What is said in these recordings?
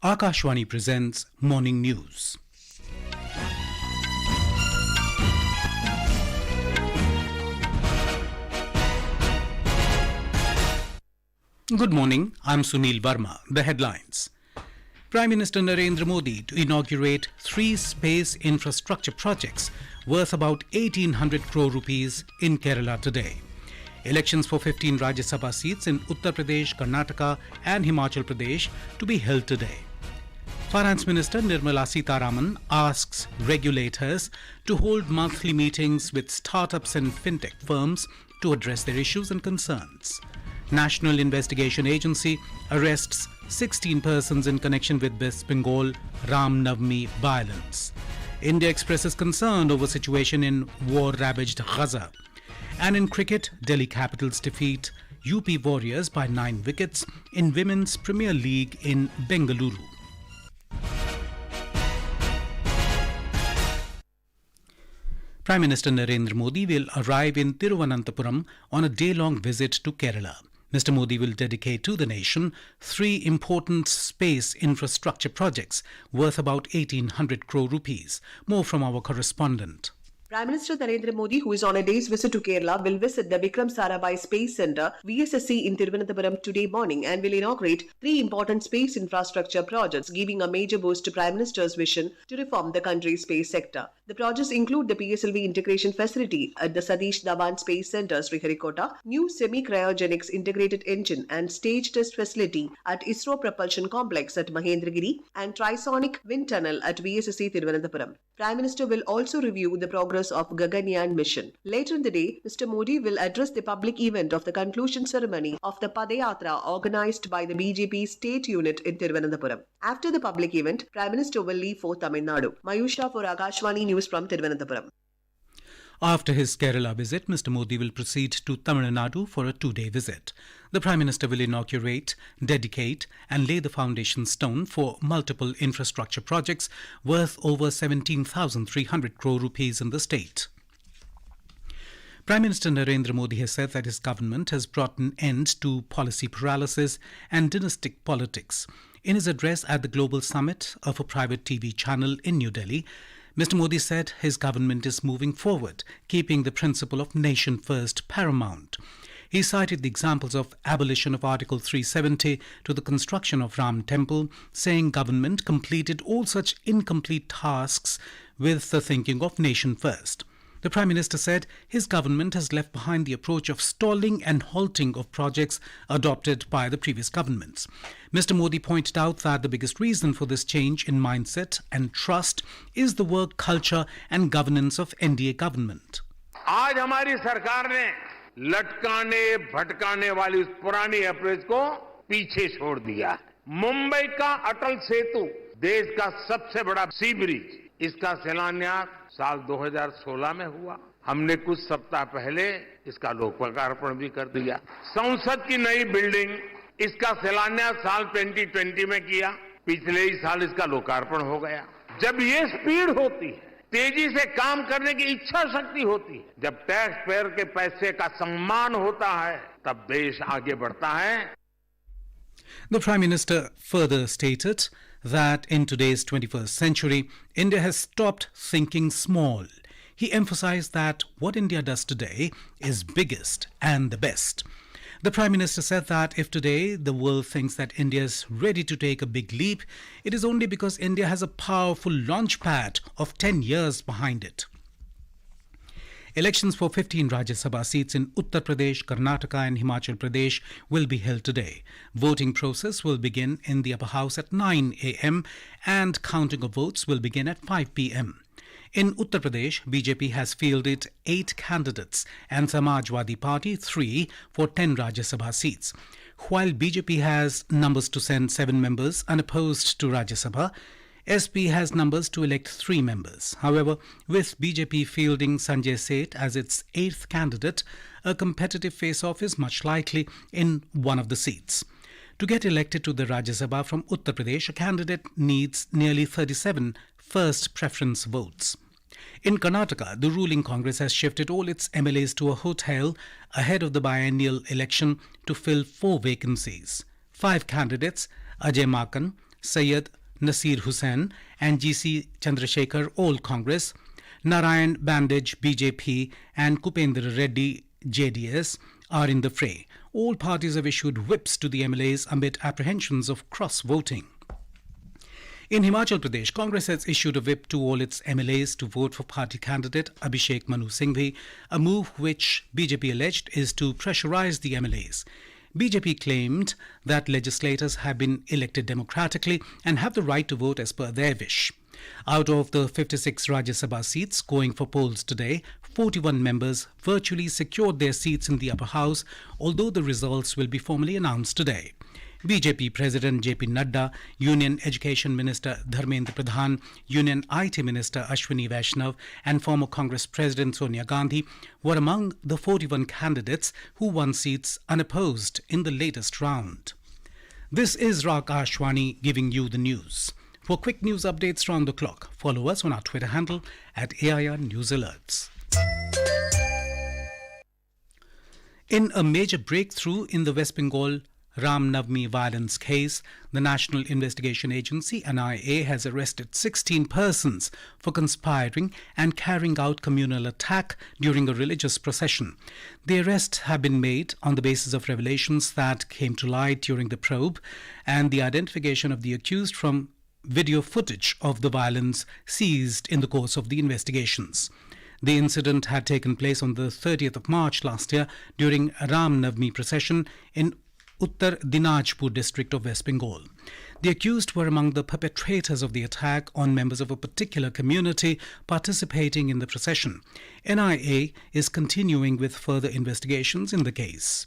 Akashwani presents Morning News. Good morning, I'm Sunil Verma. The headlines. Prime Minister Narendra Modi to inaugurate 3 space infrastructure projects worth about 1,800 crore rupees in Kerala today. Elections for 15 Rajya Sabha seats in Uttar Pradesh, Karnataka and Himachal Pradesh to be held today. Finance Minister Nirmala Sitharaman asks regulators to hold monthly meetings with startups and Fintech firms to address their issues and concerns. National Investigation Agency arrests 16 persons in connection with West Bengal Ram Navami violence. India expresses concern over situation in war-ravaged Gaza. And in cricket, Delhi Capitals defeat UP Warriorz by 9 wickets in Women's Premier League in Bengaluru. Prime Minister Narendra Modi will arrive in Thiruvananthapuram on a day-long visit to Kerala. Mr. Modi will dedicate to the nation 3 important space infrastructure projects worth about 1,800 crore rupees. More from our correspondent. Prime Minister Narendra Modi, who is on a day's visit to Kerala, will visit the Vikram Sarabhai Space Centre, VSSC in Thiruvananthapuram today morning and will inaugurate 3 important space infrastructure projects, giving a major boost to Prime Minister's vision to reform the country's space sector. The projects include the PSLV integration facility at the Satish Dhawan Space Centre, Sriharikota, new semi-cryogenics integrated engine and stage test facility at ISRO Propulsion Complex at Mahendragiri and Trisonic Wind Tunnel at VSSC Thiruvananthapuram. Prime Minister will also review the progress of Gaganyaan mission. Later in the day, Mr. Modi will address the public event of the conclusion ceremony of the Padayatra organized by the BJP state unit in Thiruvananthapuram. After the public event, Prime Minister will leave for Tamil Nadu. Mayusha for Akashwani News from Thiruvananthapuram. After his Kerala visit, Mr. Modi will proceed to Tamil Nadu for a 2-day visit. The Prime Minister will inaugurate, dedicate and lay the foundation stone for multiple infrastructure projects worth over 17,300 crore rupees in the state. Prime Minister Narendra Modi has said that his government has brought an end to policy paralysis and dynastic politics. In his address at the Global Summit of a private TV channel in New Delhi, Mr. Modi said his government is moving forward, keeping the principle of nation first paramount. He cited the examples of abolition of Article 370 to the construction of Ram Temple, saying government completed all such incomplete tasks with the thinking of nation first. The Prime Minister said his government has left behind the approach of stalling and halting of projects adopted by the previous governments. Mr. Modi pointed out that the biggest reason for this change in mindset and trust is the work culture and governance of NDA government. आज हमारी सरकार ने लटकाने भटकाने वाली उस पुरानी approach को पीछे छोड़ दिया है। मुंबई का अटल सेतु देश का सबसे बड़ा सी ब्रिज, इसका शिलान्यास साल 2016 में हुआ। हमने कुछ सप्ताह पहले इसका लोकार्पण भी कर दिया। संसद की नई बिल्डिंग, इसका शिलान्यास साल 2020 में किया। पिछले ही साल इसका लोकार्पण हो गया। जब ये स्पीड होती है, तेजी से काम करने की इच्छा शक्ति होती है, जब टैक्स पेयर के पैसे का सम्मान होता है, तब देश आगे बढ़ता है। The Prime Minister further stated that in today's 21st century, India has stopped thinking small. He emphasized that what India does today is biggest and the best. The Prime Minister said that if today the world thinks that India is ready to take a big leap, it is only because India has a powerful launch pad of 10 years behind it. Elections for 15 Rajya Sabha seats in Uttar Pradesh, Karnataka and Himachal Pradesh will be held today. Voting process will begin in the upper house at 9 a.m. and counting of votes will begin at 5 p.m. In Uttar Pradesh, BJP has fielded 8 candidates and Samajwadi Party 3 for 10 Rajya Sabha seats. While BJP has numbers to send 7 members unopposed to Rajya Sabha, SP has numbers to elect 3 members. However, with BJP fielding Sanjay Seth as its 8th candidate, a competitive face-off is much likely in one of the seats. To get elected to the Rajya Sabha from Uttar Pradesh, a candidate needs nearly 37 first preference votes. In Karnataka, the ruling Congress has shifted all its MLAs to a hotel ahead of the biennial election to fill 4 vacancies. 5 candidates, Ajay Makan, Syed Nasir Hussain and GC Chandrasekhar, all Congress, Narayan Bandage, BJP, and Kupendra Reddy, JDS, are in the fray. All parties have issued whips to the MLAs amid apprehensions of cross-voting. In Himachal Pradesh, Congress has issued a whip to all its MLAs to vote for party candidate Abhishek Manu Singhvi, a move which BJP alleged is to pressurize the MLAs. BJP claimed that legislators have been elected democratically and have the right to vote as per their wish. Out of the 56 Rajya Sabha seats going for polls today, 41 members virtually secured their seats in the upper house, although the results will be formally announced today. BJP President JP Nadda, Union Education Minister Dharmendra Pradhan, Union IT Minister Ashwini Vaishnav and former Congress President Sonia Gandhi were among the 41 candidates who won seats unopposed in the latest round. This is Rakashwani giving you the news. For quick news updates round the clock, follow us on our Twitter handle at AIR News Alerts. In a major breakthrough in the West Bengal Ram Navami violence case, the National Investigation Agency NIA has arrested 16 persons for conspiring and carrying out communal attack during a religious procession. The arrests have been made on the basis of revelations that came to light during the probe and the identification of the accused from video footage of the violence seized in the course of the investigations. The incident had taken place on the 30th of March last year during a Ram Navami procession in Uttar Dinajpur district of West Bengal. The accused were among the perpetrators of the attack on members of a particular community participating in the procession. NIA is continuing with further investigations in the case.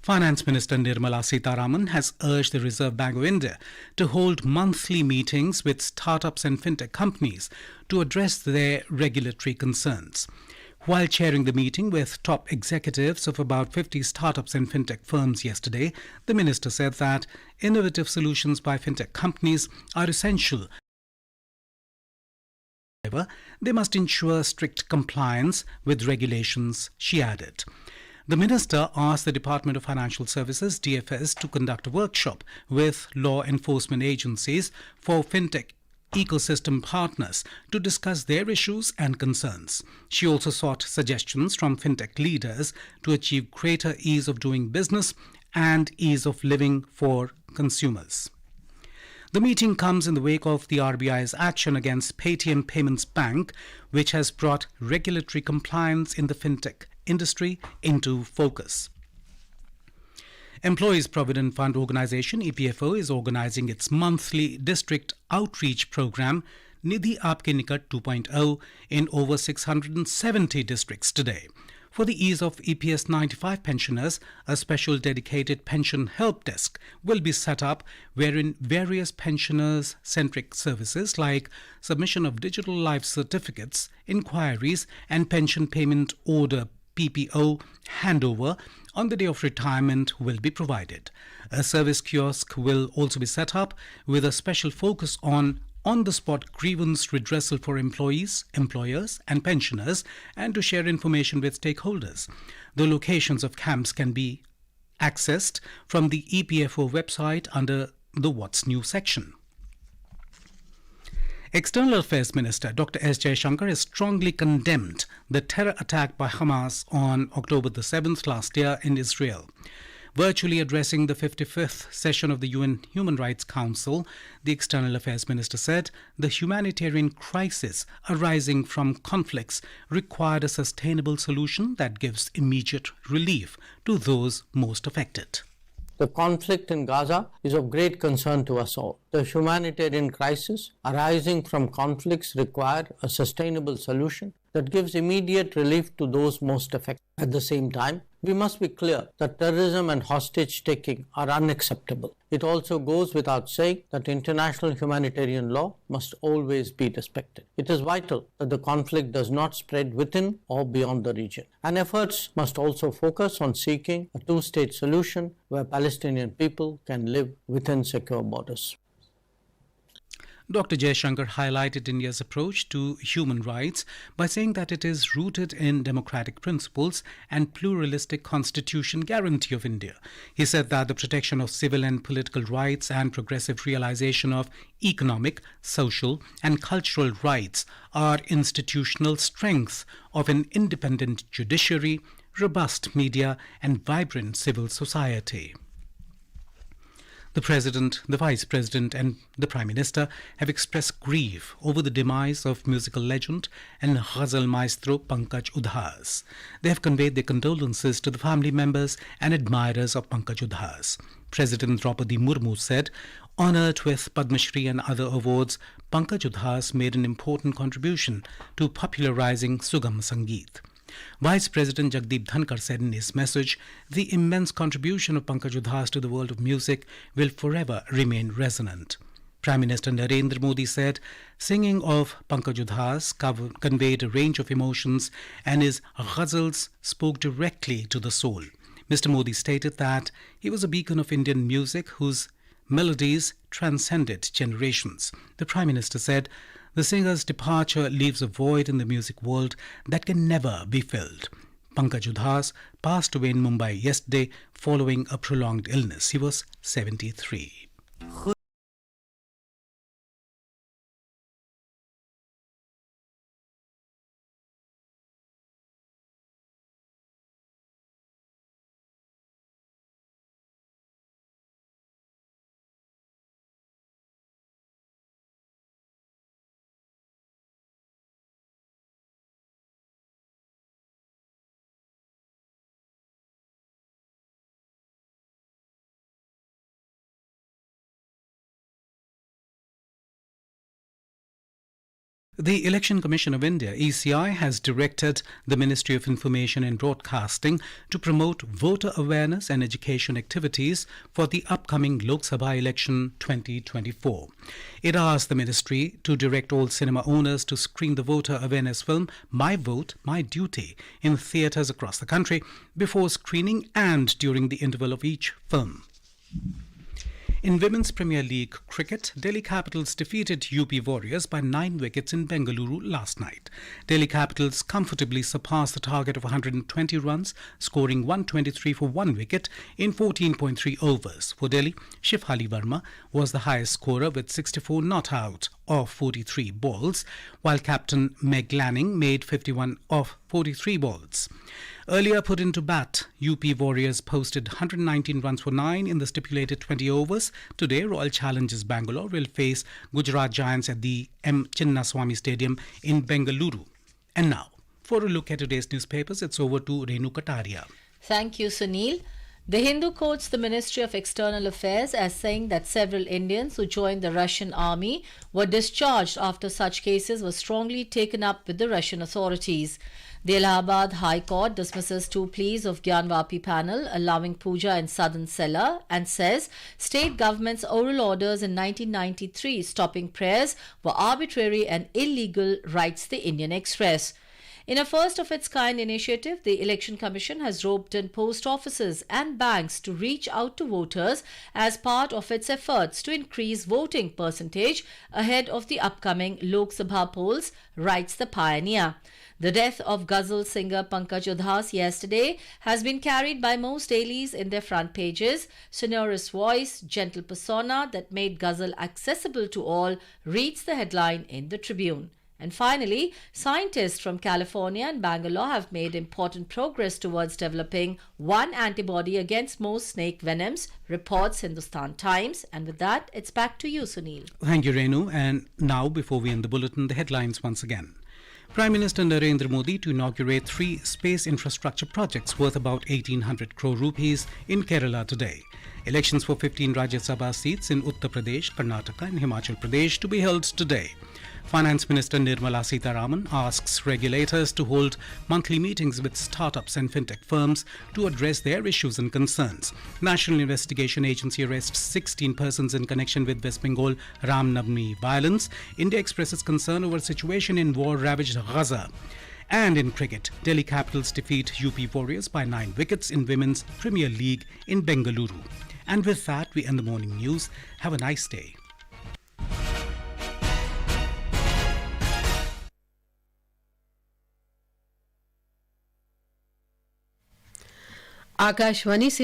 Finance Minister Nirmala Sitharaman has urged the Reserve Bank of India to hold monthly meetings with startups and fintech companies to address their regulatory concerns. While chairing the meeting with top executives of about 50 startups and fintech firms yesterday, the minister said that innovative solutions by fintech companies are essential. However, they must ensure strict compliance with regulations, she added. The minister asked the Department of Financial Services, DFS, to conduct a workshop with law enforcement agencies for fintech ecosystem partners to discuss their issues and concerns. She also sought suggestions from fintech leaders to achieve greater ease of doing business and ease of living for consumers. The meeting comes in the wake of the RBI's action against Paytm Payments Bank, which has brought regulatory compliance in the fintech industry into focus. Employees Provident Fund Organization EPFO is organizing its monthly district outreach program Nidhi Aapke Nikat 2.0 in over 670 districts today. For the ease of EPS 95 pensioners, a special dedicated pension help desk will be set up wherein various pensioners-centric services like submission of digital life certificates, inquiries and pension payment order PPO handover on the day of retirement will be provided. A service kiosk will also be set up with a special focus on-the-spot grievance redressal for employees, employers and pensioners and to share information with stakeholders. The locations of camps can be accessed from the EPFO website under the What's New section. External Affairs Minister Dr. S. Jaishankar has strongly condemned the terror attack by Hamas on October the 7th last year in Israel. Virtually addressing the 55th session of the UN Human Rights Council, the External Affairs Minister said the humanitarian crisis arising from conflicts required a sustainable solution that gives immediate relief to those most affected. The conflict in Gaza is of great concern to us all. The humanitarian crisis arising from conflicts require a sustainable solution that gives immediate relief to those most affected. At the same time, we must be clear that terrorism and hostage-taking are unacceptable. It also goes without saying that international humanitarian law must always be respected. It is vital that the conflict does not spread within or beyond the region. And efforts must also focus on seeking a two-state solution where Palestinian people can live within secure borders. Dr. Jaishankar highlighted India's approach to human rights by saying that it is rooted in democratic principles and pluralistic constitution guarantee of India. He said that the protection of civil and political rights and progressive realization of economic, social and cultural rights are institutional strengths of an independent judiciary, robust media and vibrant civil society. The President, the Vice President and the Prime Minister have expressed grief over the demise of musical legend and ghazal maestro Pankaj Udhas. They have conveyed their condolences to the family members and admirers of Pankaj Udhas. President Draupadi Murmu said, honoured with Padma Shri and other awards, Pankaj Udhas made an important contribution to popularising Sugam Sangeet. Vice President Jagdeep Dhankar said in his message, the immense contribution of Pankaj Udhas to the world of music will forever remain resonant. Prime Minister Narendra Modi said, singing of Pankaj Udhas conveyed a range of emotions and his ghazals spoke directly to the soul. Mr. Modi stated that he was a beacon of Indian music whose melodies transcended generations. The Prime Minister said, the singer's departure leaves a void in the music world that can never be filled. Pankaj Udhas passed away in Mumbai yesterday following a prolonged illness. He was 73. The Election Commission of India, ECI, has directed the Ministry of Information and Broadcasting to promote voter awareness and education activities for the upcoming Lok Sabha election 2024. It asked the ministry to direct all cinema owners to screen the voter awareness film My Vote, My Duty in theatres across the country before screening and during the interval of each film. In Women's Premier League cricket, Delhi Capitals defeated UP Warriorz by 9 wickets in Bengaluru last night. Delhi Capitals comfortably surpassed the target of 120 runs, scoring 123 for 1 wicket in 14.3 overs. For Delhi, Shifali Verma was the highest scorer with 64 not out of 43 balls, while captain Meg Lanning made 51 of 43 balls. Earlier put into bat, UP Warriors posted 119 runs for 9 in the stipulated 20 overs. Today, Royal Challengers Bangalore will face Gujarat Giants at the M. Chinnaswamy Stadium in Bengaluru. And now, for a look at today's newspapers, it's over to Renu Kataria. Thank you, Sunil. The Hindu quotes the Ministry of External Affairs as saying that several Indians who joined the Russian army were discharged after such cases were strongly taken up with the Russian authorities. The Allahabad High Court dismisses 2 pleas of Gyanvapi panel allowing puja in southern cellar and says state government's oral orders in 1993 stopping prayers were arbitrary and illegal, writes the Indian Express. In a first-of-its-kind initiative, the Election Commission has roped in post offices and banks to reach out to voters as part of its efforts to increase voting percentage ahead of the upcoming Lok Sabha polls, writes the Pioneer. The death of ghazal singer Pankaj Udhas yesterday has been carried by most dailies in their front pages. Sonorous voice, gentle persona that made ghazal accessible to all, reads the headline in the Tribune. And finally, scientists from California and Bangalore have made important progress towards developing one antibody against most snake venoms, reports Hindustan Times. And with that, it's back to you, Sunil. Thank you, Renu. And now, before we end the bulletin, the headlines once again. Prime Minister Narendra Modi to inaugurate 3 space infrastructure projects worth about 1,800 crore rupees in Kerala today. Elections for 15 Rajya Sabha seats in Uttar Pradesh, Karnataka and Himachal Pradesh to be held today. Finance Minister Nirmala Sitharaman asks regulators to hold monthly meetings with startups and fintech firms to address their issues and concerns. National Investigation Agency arrests 16 persons in connection with West Bengal Ram Navami violence. India expresses concern over situation in war-ravaged Gaza. And in cricket, Delhi Capitals defeat UP Warriors by 9 wickets in Women's Premier League in Bengaluru. And with that, we end the morning news. Have a nice day. Akashvani से